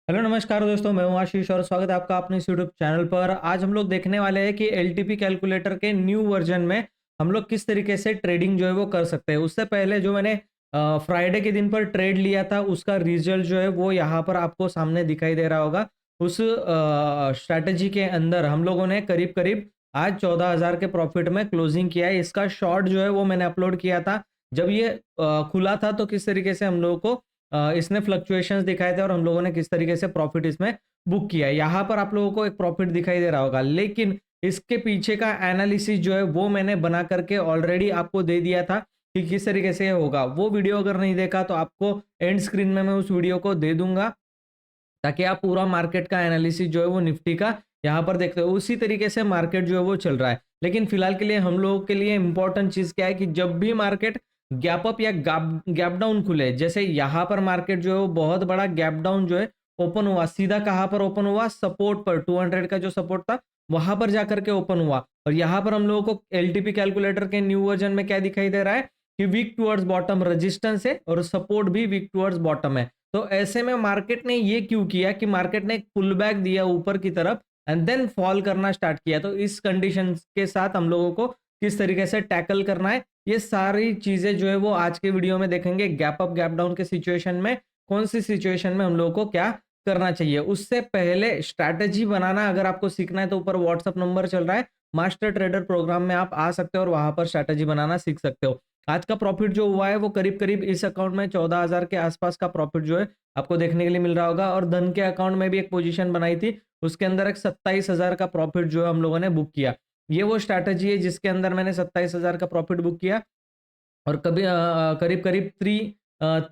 Hello नमस्कार दोस्तों, मैं हूं आशीष और स्वागत है आपका अपने इस यूट्यूब चैनल पर। आज हम लोग देखने वाले हैं कि एलटीपी कैलकुलेटर के न्यू वर्जन में हम लोग किस तरीके से ट्रेडिंग जो है वो कर सकते हैं। उससे पहले जो मैंने फ्राइडे के दिन पर ट्रेड लिया था उसका रिजल्ट जो है वो यहाँ पर आपको सामने दिखाई दे रहा होगा। उस स्ट्रैटेजी के अंदर हम लोगों ने करीब करीब आज 14,000 के प्रॉफिट में क्लोजिंग किया है। इसका शॉर्ट जो है वो मैंने अपलोड किया था जब ये खुला था, तो किस तरीके से हम लोगों को इसने फ्लक्चुएशंस दिखाए थे और हम लोगों ने किस तरीके से प्रॉफिट इसमें बुक किया है। यहाँ पर आप लोगों को एक प्रॉफिट दिखाई दे रहा होगा, लेकिन इसके पीछे का एनालिसिस जो है वो मैंने बना करके ऑलरेडी आपको दे दिया था कि किस तरीके से होगा। वो वीडियो अगर नहीं देखा तो आपको एंड स्क्रीन में मैं उस वीडियो को दे दूंगा, ताकि आप पूरा मार्केट का एनालिसिस जो है वो निफ्टी का यहाँ पर देखते हो। उसी तरीके से मार्केट जो है वो चल रहा है। लेकिन फिलहाल के लिए हम लोगों के लिए इंपॉर्टेंट चीज क्या है कि जब भी मार्केट गैप अप या गैप डाउन खुले, जैसे यहाँ पर मार्केट जो है वो बहुत बड़ा गैप डाउन जो है ओपन हुआ, सीधा कहाँ पर ओपन हुआ, सपोर्ट पर 200 का जो सपोर्ट था वहां पर जाकर के ओपन हुआ। और यहाँ पर हम लोगों को एलटीपी कैलकुलेटर के न्यू वर्जन में क्या दिखाई दे रहा है कि वीक टुवर्ड्स बॉटम रेजिस्टेंस है और सपोर्ट भी वीक टुवर्ड्स बॉटम है। तो ऐसे में मार्केट ने ये क्यों किया कि मार्केट ने एक पुल बैक दिया ऊपर की तरफ एंड देन फॉल करना स्टार्ट किया। तो इस कंडीशन के साथ हम लोगों को किस तरीके से टैकल करना है, ये सारी चीजें जो है वो आज के वीडियो में देखेंगे। गैप अप गैप डाउन के सिचुएशन में कौन सी सिचुएशन में हम लोगों को क्या करना चाहिए। उससे पहले स्ट्रैटेजी बनाना अगर आपको सीखना है तो ऊपर व्हाट्सअप नंबर चल रहा है, मास्टर ट्रेडर प्रोग्राम में आप आ सकते हो और वहां पर स्ट्रैटेजी बनाना सीख सकते हो। आज का प्रॉफिट जो हुआ है वो करीब करीब इस अकाउंट में 14,000 के आसपास का प्रॉफिट जो है आपको देखने के लिए मिल रहा होगा। और धन के अकाउंट में भी एक पोजीशन बनाई थी, उसके अंदर एक 27,000 का प्रॉफिट जो है हम लोगों ने बुक किया। ये वो स्ट्रैटेजी है जिसके अंदर मैंने 27,000 का प्रॉफिट बुक किया। और कभी करीब करीब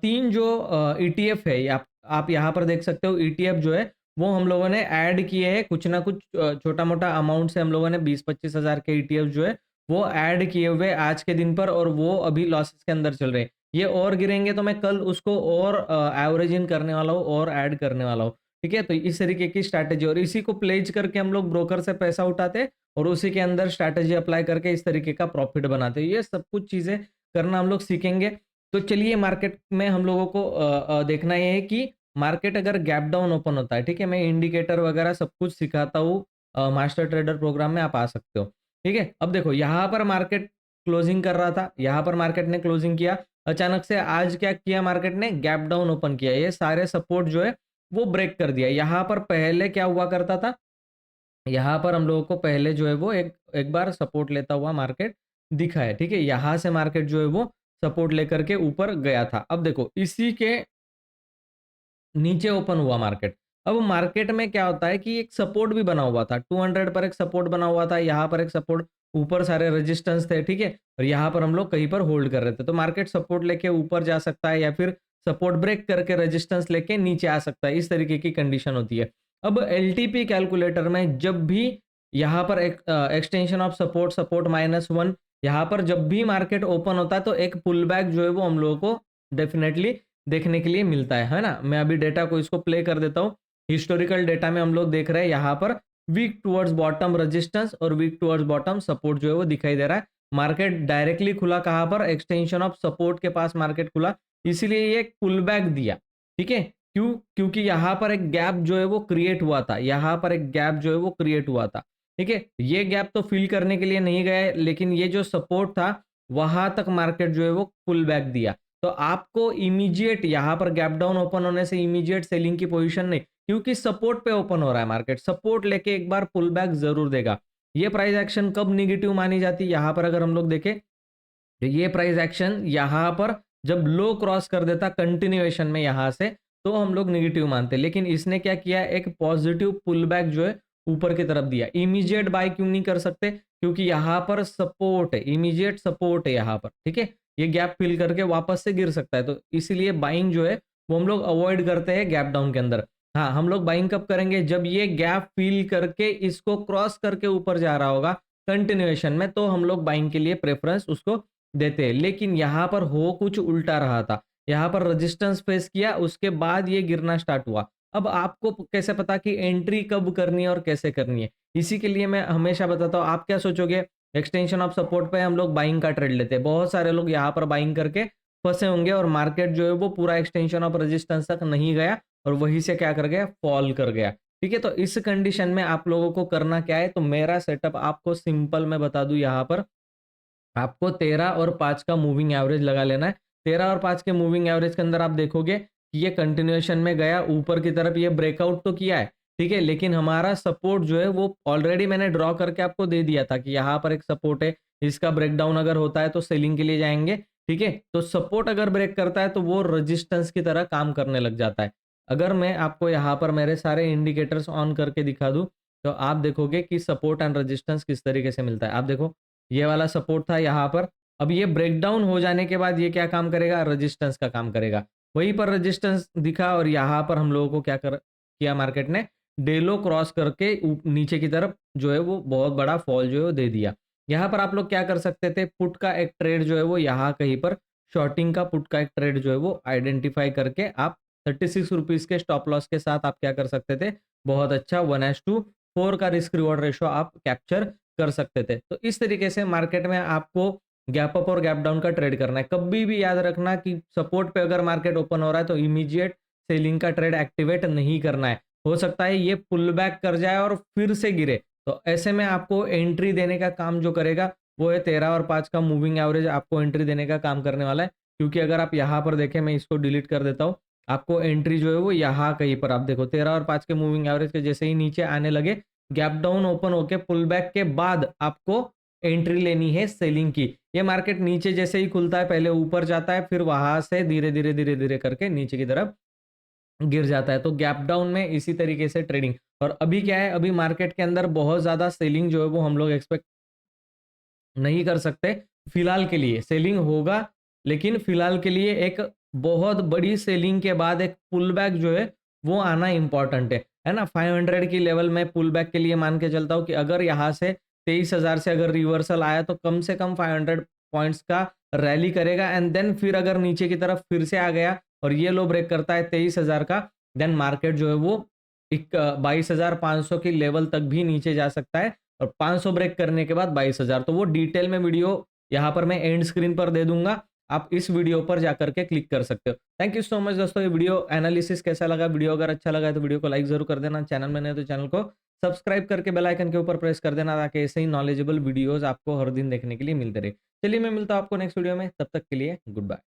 तीन जो ईटीएफ है, आप यहाँ पर देख सकते हो ईटीएफ जो है वो हम लोगों ने ऐड किए हैं। कुछ ना कुछ छोटा मोटा अमाउंट से हम लोगों ने 20-25 हज़ार के ईटीएफ जो है वो ऐड किए हुए आज के दिन पर, और वो अभी लॉसेस के अंदर चल रहे हैं। ये और गिरेंगे तो मैं कल उसको और एवरेज इन करने वाला हूँ और ऐड करने वाला हूँ। ठीक है, तो इस तरीके की स्ट्रैटेजी, और इसी को प्लेज करके हम लोग ब्रोकर से पैसा उठाते हैं और उसी के अंदर स्ट्रैटेजी अप्लाई करके इस तरीके का प्रॉफिट बनाते हैं। ये सब कुछ चीजें करना हम लोग सीखेंगे। तो चलिए, मार्केट में हम लोगों को देखना ये है कि मार्केट अगर गैप डाउन ओपन होता है, ठीक है, मैं इंडिकेटर वगैरह सब कुछ सिखाता हूँ मास्टर ट्रेडर प्रोग्राम में, आप आ सकते हो। ठीक है, अब देखो यहाँ पर मार्केट क्लोजिंग कर रहा था, यहाँ पर मार्केट ने क्लोजिंग किया। अचानक से आज क्या किया, मार्केट ने गैप डाउन ओपन किया, ये सारे सपोर्ट जो है वो ब्रेक कर दिया। यहाँ पर पहले क्या हुआ करता था, यहाँ पर हम लोगों को पहले जो है वो एक एक बार सपोर्ट लेता हुआ मार्केट दिखा है। ठीक है, यहाँ से मार्केट जो है वो सपोर्ट लेकर के ऊपर गया था। अब देखो इसी के नीचे ओपन हुआ मार्केट। अब मार्केट में क्या होता है कि एक सपोर्ट भी बना हुआ था, 200 पर एक सपोर्ट बना हुआ था, यहाँ पर एक सपोर्ट, ऊपर सारे रेजिस्टेंस थे। ठीक है, और यहाँ पर हम लोग कहीं पर होल्ड कर रहे थे। तो मार्केट सपोर्ट लेके ऊपर जा सकता है या फिर सपोर्ट ब्रेक करके रेजिस्टेंस लेके नीचे आ सकता है, इस तरीके की कंडीशन होती है। अब एलटीपी कैलकुलेटर में जब भी यहाँ पर एक एक्सटेंशन ऑफ सपोर्ट, सपोर्ट -1, यहाँ पर जब भी मार्केट ओपन होता है तो एक पुल बैक जो है वो हम लोगों को डेफिनेटली देखने के लिए मिलता है ना। मैं अभी डेटा को इसको प्ले कर देता हूँ। हिस्टोरिकल डेटा में हम लोग देख रहे हैं यहाँ पर वीक टुवर्ड्स बॉटम रेजिस्टेंस और वीक टुवर्ड्स बॉटम सपोर्ट जो है वो दिखाई दे रहा है। मार्केट डायरेक्टली खुला कहाँ पर, एक्सटेंशन ऑफ सपोर्ट के पास मार्केट खुला, इसीलिए ये एक पुल बैक दिया। ठीक है, क्यों, क्योंकि यहाँ पर एक गैप जो है वो क्रिएट हुआ था, यहाँ पर एक गैप जो है वो क्रिएट हुआ था। ठीक है, ये गैप तो फिल करने के लिए नहीं गए, लेकिन ये जो सपोर्ट था वहां तक मार्केट जो है वो पुल बैक दिया। तो आपको इमीडिएट यहाँ पर गैप डाउन ओपन होने से इमीडिएट सेलिंग की पोजीशन नहीं, क्योंकि सपोर्ट पे ओपन हो रहा है मार्केट, सपोर्ट लेके एक बार पुल बैक जरूर देगा। ये प्राइस एक्शन कब निगेटिव मानी जाती है, यहाँ पर अगर हम लोग देखें तो ये प्राइस एक्शन यहाँ पर जब लो क्रॉस कर देता कंटिन्यूएशन में यहाँ से, तो हम लोग निगेटिव मानते। लेकिन इसने क्या किया, एक पॉजिटिव पुल बैक जो है ऊपर की तरफ दिया। इमीडिएट बाय क्यों नहीं कर सकते, क्योंकि यहाँ पर सपोर्ट है, इमीडिएट सपोर्ट है यहाँ पर। ठीक है, ये गैप फिल करके वापस से गिर सकता है, तो इसीलिए बाइंग जो है वो हम लोग अवॉइड करते हैं गैप डाउन के अंदर। हाँ, हम लोग बाइंग कब करेंगे, जब ये गैप फिल करके इसको क्रॉस करके ऊपर जा रहा होगा कंटिन्यूएशन में, तो हम लोग बाइंग के लिए प्रेफरेंस उसको देते हैं। लेकिन यहाँ पर हो कुछ उल्टा रहा था, यहाँ पर रेजिस्टेंस फेस किया, उसके बाद ये गिरना स्टार्ट हुआ। अब आपको कैसे पता कि एंट्री कब करनी है और कैसे करनी है, इसी के लिए मैं हमेशा बताता हूँ। आप क्या सोचोगे, एक्सटेंशन ऑफ सपोर्ट पे हम लोग बाइंग का ट्रेड लेते हैं, बहुत सारे लोग यहाँ पर बाइंग करके फंसे होंगे और मार्केट जो है वो पूरा एक्सटेंशन ऑफ रेजिस्टेंस तक नहीं गया और वहीं से क्या कर गया, फॉल कर गया। ठीक है, तो इस कंडीशन में आप लोगों को करना क्या है, तो मेरा सेटअप आपको सिंपल मैं बता दूं, यहाँ पर आपको 13 और 5 का मूविंग एवरेज लगा लेना है। 13 और 5 के मूविंग एवरेज के अंदर आप देखोगे कि ये कंटिन्यूएशन में गया ऊपर की तरफ, ये ब्रेकआउट तो किया है, ठीक है, लेकिन हमारा सपोर्ट जो है वो ऑलरेडी मैंने ड्रॉ करके आपको दे दिया था कि यहाँ पर एक सपोर्ट है, इसका ब्रेकडाउन अगर होता है तो सेलिंग के लिए जाएंगे। ठीक है, तो सपोर्ट अगर ब्रेक करता है तो वो रजिस्टेंस की तरह काम करने लग जाता है। अगर मैं आपको यहाँ पर मेरे सारे इंडिकेटर्स ऑन करके दिखा दूं, तो आप देखोगे कि सपोर्ट एंड रजिस्टेंस किस तरीके से मिलता है। आप देखो, ये वाला सपोर्ट था यहाँ पर, अब ये ब्रेकडाउन हो जाने के बाद ये क्या काम करेगा, रजिस्टेंस का काम करेगा। वहीं पर रजिस्टेंस दिखा और यहाँ पर हम लोगों को क्या कर किया, मार्केट ने डेलो क्रॉस करके नीचे की तरफ जो है वो बहुत बड़ा फॉल जो है वो दे दिया। यहाँ पर आप लोग क्या कर सकते थे, पुट का एक ट्रेड जो है वो यहाँ कहीं पर शॉर्टिंग का पुट का एक ट्रेड जो है वो आइडेंटिफाई करके आप 36 रुपीज के स्टॉप लॉस के साथ आप क्या कर सकते थे, बहुत अच्छा 1:4 का रिस्क रिवॉर्ड रेशो आप कैप्चर कर सकते थे। तो इस तरीके से मार्केट में आपको गैप अप और गैप डाउन का ट्रेड करना है। कभी भी याद रखना कि सपोर्ट पे अगर मार्केट ओपन हो रहा है तो इमीडिएट सेलिंग का ट्रेड एक्टिवेट नहीं करना है। हो सकता है ये पुल बैक कर जाए और फिर से गिरे, तो ऐसे में आपको एंट्री देने का काम जो करेगा वो है 13 और 5 का मूविंग एवरेज आपको एंट्री देने का काम करने वाला है। क्योंकि अगर आप यहाँ पर देखें, मैं इसको डिलीट कर देता हूँ, आपको एंट्री जो है वो यहाँ कहीं पर आप देखो 13 और 5 के मूविंग एवरेज के जैसे ही नीचे आने लगे, गैप डाउन ओपन होके पुल बैक के बाद आपको एंट्री लेनी है सेलिंग की। ये मार्केट नीचे जैसे ही खुलता है पहले ऊपर जाता है, फिर वहां से धीरे धीरे धीरे धीरे करके नीचे की तरफ गिर जाता है। तो गैप डाउन में इसी तरीके से ट्रेडिंग। और अभी क्या है, अभी मार्केट के अंदर बहुत ज्यादा सेलिंग जो है वो हम लोग एक्सपेक्ट नहीं कर सकते फिलहाल के लिए। सेलिंग होगा, लेकिन फिलहाल के लिए एक बहुत बड़ी सेलिंग के बाद एक पुल बैक जो है वो आना इंपॉर्टेंट है ना। 500 की लेवल में पुल बैक के लिए मान के चलता हूँ कि अगर यहाँ से 23,000 से अगर रिवर्सल आया तो कम से कम 500 पॉइंट्स का रैली करेगा, एंड देन फिर अगर नीचे की तरफ फिर से आ गया और ये लो ब्रेक करता है 23,000 का, देन मार्केट जो है वो 22,500 की लेवल तक भी नीचे जा सकता है। और 500 ब्रेक करने के बाद 22,000, तो वो डिटेल में वीडियो यहाँ पर मैं एंड स्क्रीन पर दे दूंगा, आप इस वीडियो पर जाकर के क्लिक कर सकते हो। थैंक यू सो मच दोस्तों। ये वीडियो एनालिसिस कैसा लगा, वीडियो अगर अच्छा लगा है तो वीडियो को लाइक जरूर कर देना, चैनल में नहीं तो चैनल को सब्सक्राइब करके बेल आइकन के ऊपर प्रेस कर देना, ताकि ऐसे ही नॉलेजेबल वीडियोस आपको हर दिन देखने के लिए मिलते रहे। चलिए मैं मिलता हूँ आपको नेक्स्ट वीडियो में, तब तक के लिए गुड बाय।